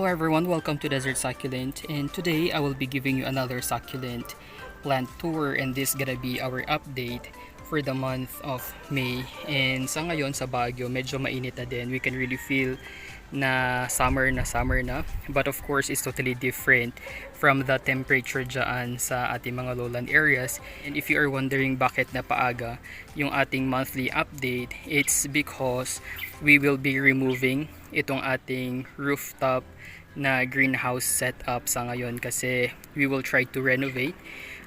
Hello everyone, welcome to Desert Succulent, and today I will be giving you another succulent plant tour, and this gonna be our update for the month of May. And sa ngayon sa Baguio, medyo mainit na din. We can really feel na summer na, but of course it's totally different from the temperature dyan sa ating mga lowland areas. And if you are wondering bakit na paaga yung ating monthly update, it's because we will be removing itong ating rooftop na greenhouse setup sa ngayon, kasi we will try to renovate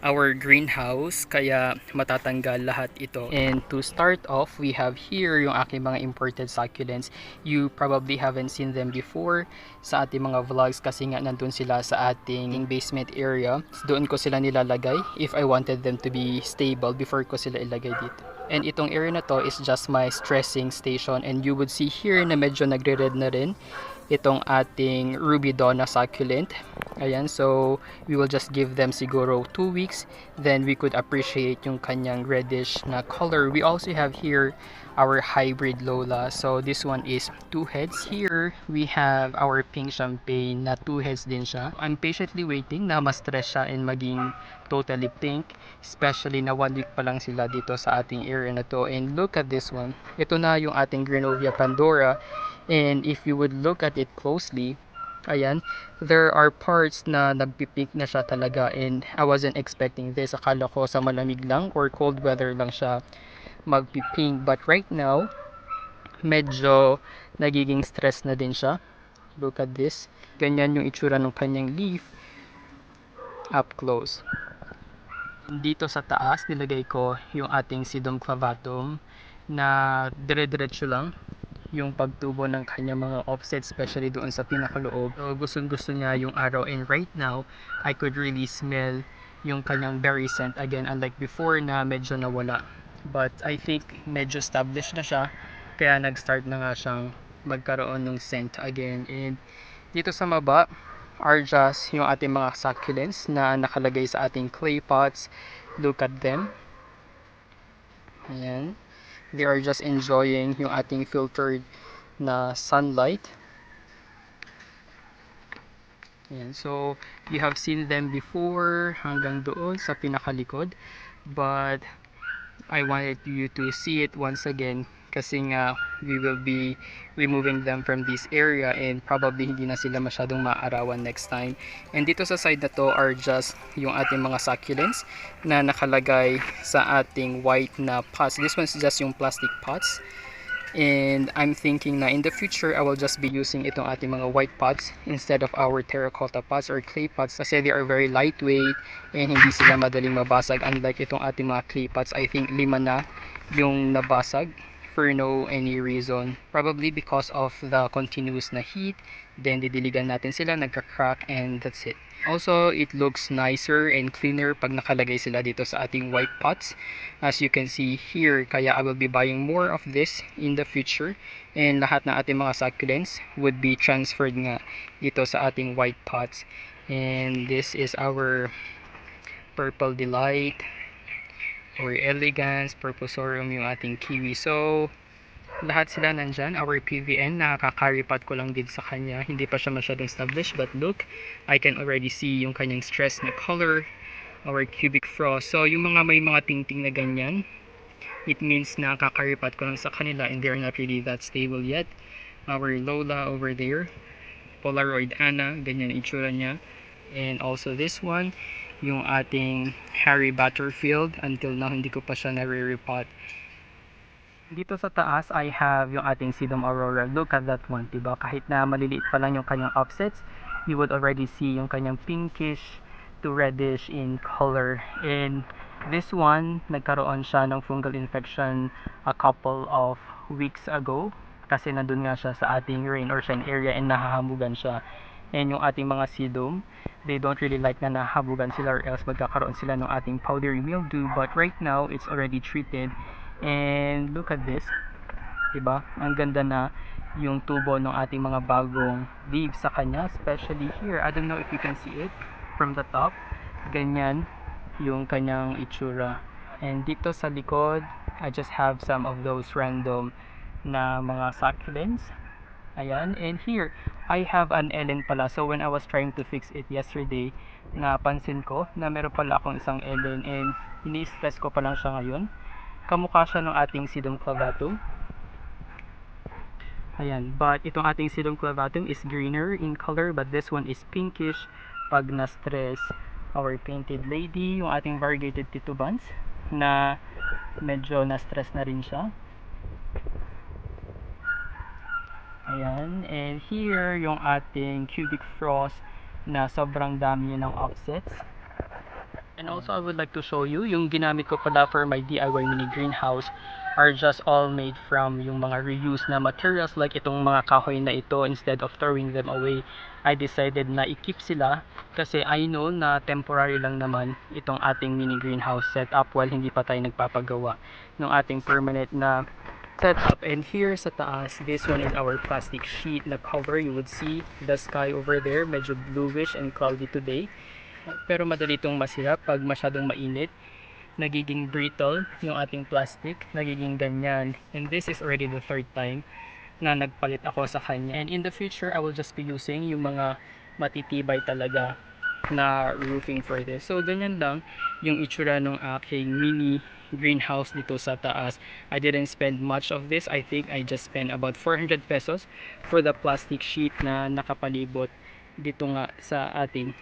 our greenhouse, kaya matatanggal lahat ito. And to start off, we have here yung aking mga imported succulents. You probably haven't seen them before sa ating mga vlogs kasi nga nandun sila sa ating basement area. Doon ko sila nilalagay if I wanted them to be stable before ko sila ilagay dito. And itong area na to is just my stressing station, and you would see here na medyo nagre-red na rin itong ating Ruby Donna succulent. Ayan, so we will just give them siguro 2 weeks, then we could appreciate yung kanyang reddish na color. We also have here our hybrid Lola. So this one is 2 heads. Here we have our pink champagne na 2 heads din siya. I'm patiently waiting na ma-stress siya and maging totally pink, especially na 1 week pa lang sila dito sa ating area na to. And look at this one. Ito na yung ating Grenovia Pandora. And if you would look at it closely, ayan, there are parts na nagpipink na siya talaga, and I wasn't expecting this. Akala ko sa malamig lang or cold weather lang siya magpipink, but right now medyo nagiging stress na din siya. Look at this. Ganyan yung itsura ng kanyang leaf up close. Dito sa taas nilagay ko yung ating Sedum clavatum na dire-diretso lang yung pagtubo ng kanya mga offset, especially doon sa pinakaloob. So gustong-gusto niya yung araw, and right now I could really smell yung kanyang berry scent again, unlike before na medyo nawala. But I think medyo established na siya, kaya nag-start na nga siyang magkaroon ng scent again. And dito sa baba are just yung ating mga succulents na nakalagay sa ating clay pots. Look at them. Ayan. They are just enjoying yung ating filtered na sunlight. Ayan. So, you have seen them before hanggang doon sa pinakalikod. But, I wanted you to see it once again kasi nga we will be removing them from this area, and probably hindi na sila masyadong maarawan next time. And dito sa side na to are just yung ating mga succulents na nakalagay sa ating white na pots. This one's just yung plastic pots, and I'm thinking na in the future I will just be using itong ating mga white pots instead of our terracotta pots or clay pots, kasi they are very lightweight and hindi sila madaling mabasag, unlike itong ating mga clay pots. I think 5 na yung nabasag for no any reason, probably because of the continuous na heat. Then didiligan natin sila, nagka-crack, and that's it. Also, it looks nicer and cleaner pag nakalagay sila dito sa ating white pots, as you can see here. Kaya I will be buying more of this in the future, and lahat ng ating mga succulents would be transferred nga dito sa ating white pots. And this is our Purple Delight or Elegance, Purposorium yung ating kiwi. So lahat sila nandyan. Our PVN, nakakaripat ko lang din sa kanya, hindi pa siya masyadong established, but look, I can already see yung kanyang stress na color. Our cubic frost, so yung mga may mga tingting na ganyan, it means na kakaripat ko lang sa kanila and they're not really that stable yet. Our Lola over there, Polaroid Anna, ganyan itsura niya. And also this one, yung ating Harry Butterfield, until now hindi ko pa siya nare-repot. Dito sa taas, I have yung ating Sedum Aurora. Look at that one, diba? Kahit na maliliit pa lang yung kanyang offsets, you would already see yung kanyang pinkish to reddish in color. And this one, nagkaroon siya ng fungal infection a couple of weeks ago kasi nandun nga siya sa ating rain or shine area and nahahamugan siya. And yung ating mga sedum, they don't really like na nahabugan sila, or else magkakaroon sila ng ating powdery mildew. But right now, it's already treated. And look at this, diba? Ang ganda na yung tubo ng ating mga bagong leaves sa kanya, especially here. I don't know if you can see it from the top. Ganyan yung kanyang itsura. And dito sa likod, I just have some of those random na mga succulents. Ayan, and here, I have an Ellen pala. So when I was trying to fix it yesterday, napansin ko na meron pala akong isang Ellen and ini-stress ko pa lang siya ngayon. Kamukha siya ng ating Sedum clavatum. Ayan, but itong ating Sedum clavatum is greener in color, but this one is pinkish pag na-stress. Our painted lady, yung ating variegated titubans na medyo na-stress na rin siya. Ayan, and here yung ating cubic frost na sobrang dami ng offsets. And also I would like to show you yung ginamit ko pala for my DIY mini greenhouse are just all made from yung mga reused na materials like itong mga kahoy na ito. Instead of throwing them away, I decided na i-keep sila kasi I know na temporary lang naman itong ating mini greenhouse setup while hindi pa tayo nagpapagawa ng ating permanent na setup. And here sa taas, this one is our plastic sheet na cover. You would see the sky over there, medyo bluish and cloudy today. Pero madali itong masira pag masyadong mainit. Nagiging brittle yung ating plastic, nagiging ganyan. And this is already the third time na nagpalit ako sa kanya. And in the future, I will just be using yung mga matitibay talaga na roofing for this. So ganyan lang yung itsura ng aking mini greenhouse dito sa taas. I didn't spend much of this. I think I just spent about 400 pesos for the plastic sheet na nakapalibot dito nga sa ating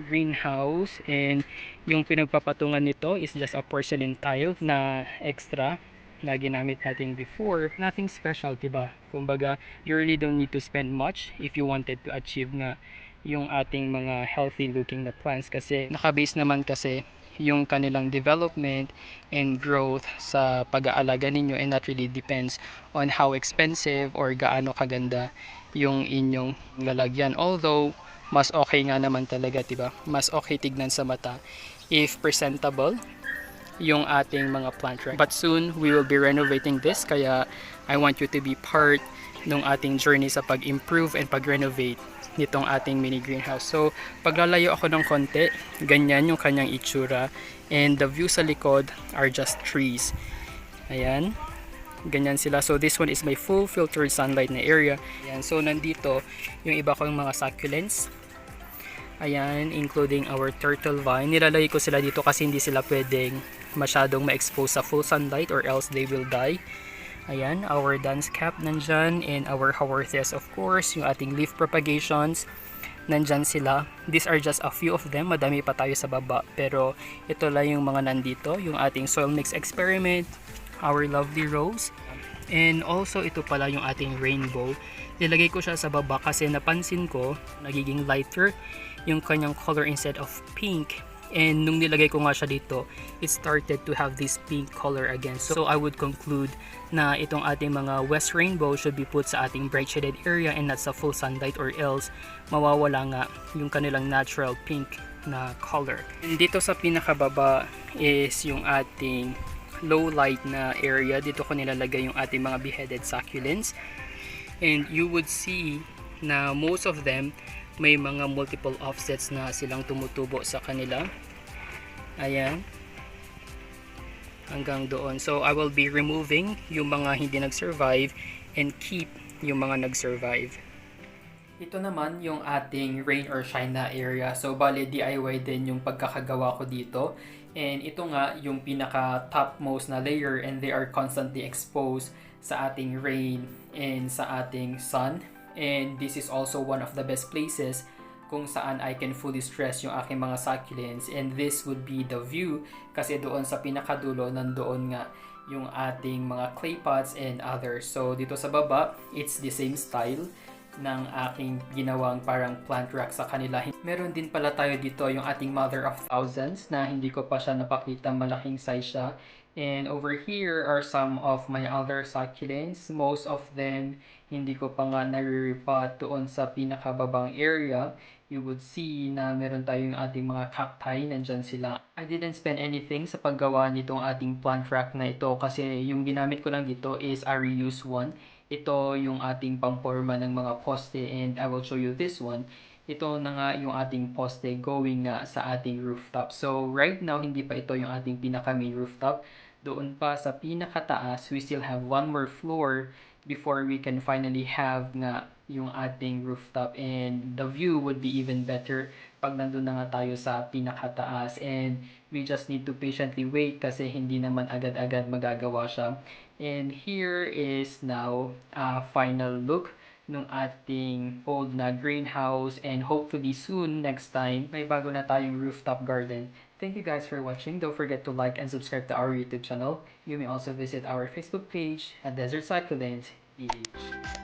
greenhouse. And yung pinagpapatungan nito is just a porcelain tile na extra na ginamit natin before. Nothing special, diba? Kumbaga, you really don't need to spend much if you wanted to achieve nga yung ating mga healthy looking na plants kasi nakabase naman kasi yung kanilang development and growth sa pag-aalaga ninyo, and that really depends on how expensive or gaano kaganda yung inyong lalagyan. Although mas okay nga naman talaga, diba? Mas okay tignan sa mata if presentable yung ating mga plant rack. But soon we will be renovating this, kaya I want you to be part ng ating journey sa pag-improve and pag-renovate nitong ating mini greenhouse. So paglalayo ako ng konti, ganyan yung kanyang itsura, and the view sa likod are just trees. Ayan, ganyan sila. So this one is my full filtered sunlight na area. Ayan, so nandito yung iba kong mga succulents. Ayan, including our turtle vine. Nilalagay ko sila dito kasi hindi sila pwedeng masyadong ma-expose sa full sunlight or else they will die. Ayan, our dance cap nandyan, and our haworthias, of course, yung ating leaf propagations, nandyan sila. These are just a few of them, madami pa tayo sa baba, pero ito lang yung mga nandito, yung ating soil mix experiment, our lovely rose, and also ito pala yung ating rainbow. Nilagay ko siya sa baba kasi napansin ko, nagiging lighter yung kanyang color instead of pink. And nung nilagay ko nga siya dito, it started to have this pink color again. So I would conclude na itong ating mga West Rainbow should be put sa ating bright shaded area and not sa full sunlight, or else mawawala nga yung kanilang natural pink na color. And dito sa pinakababa is yung ating low light na area. Dito ko nilalagay yung ating mga beheaded succulents. And you would see na most of them may mga multiple offsets na silang tumutubo sa kanila. Ayan, hanggang doon. So I will be removing yung mga hindi nag-survive and keep yung mga nag-survive. Ito naman yung ating rain or shine na area. So bali DIY din yung pagkakagawa ko dito. And ito nga yung pinaka topmost na layer, and they are constantly exposed sa ating rain and sa ating sun. And this is also one of the best places kung saan I can fully stress yung aking mga succulents. And this would be the view kasi doon sa pinakadulo nandoon nga yung ating mga clay pots and others. So dito sa baba, it's the same style ng aking ginawang parang plant rack sa kanila. Meron din pala tayo dito yung ating mother of thousands na hindi ko pa siya napakita, malaking size siya. And over here are some of my other succulents. Most of them hindi ko pa nga nare-repot doon sa pinakababang area. You would see na meron tayong ating mga cacti, nandyan sila. I didn't spend anything sa paggawa nitong ating plant rack na ito kasi yung ginamit ko lang dito is a reuse one. Ito yung ating pamporma ng mga poste, and I will show you this one. Ito na nga yung ating poste going nga sa ating rooftop. So right now, hindi pa ito yung ating pinaka main rooftop. Doon pa sa pinakataas, we still have one more floor before we can finally have nga yung ating rooftop, and the view would be even better pag nandun na nga tayo sa pinakataas, and we just need to patiently wait kasi hindi naman agad-agad magagawa siya. And here is now a final look ng ating old na greenhouse, and hopefully soon next time may bago na tayong rooftop garden. Thank you guys for watching. Don't forget to like and subscribe to our YouTube channel. You may also visit our Facebook page at Desert Succulent PH.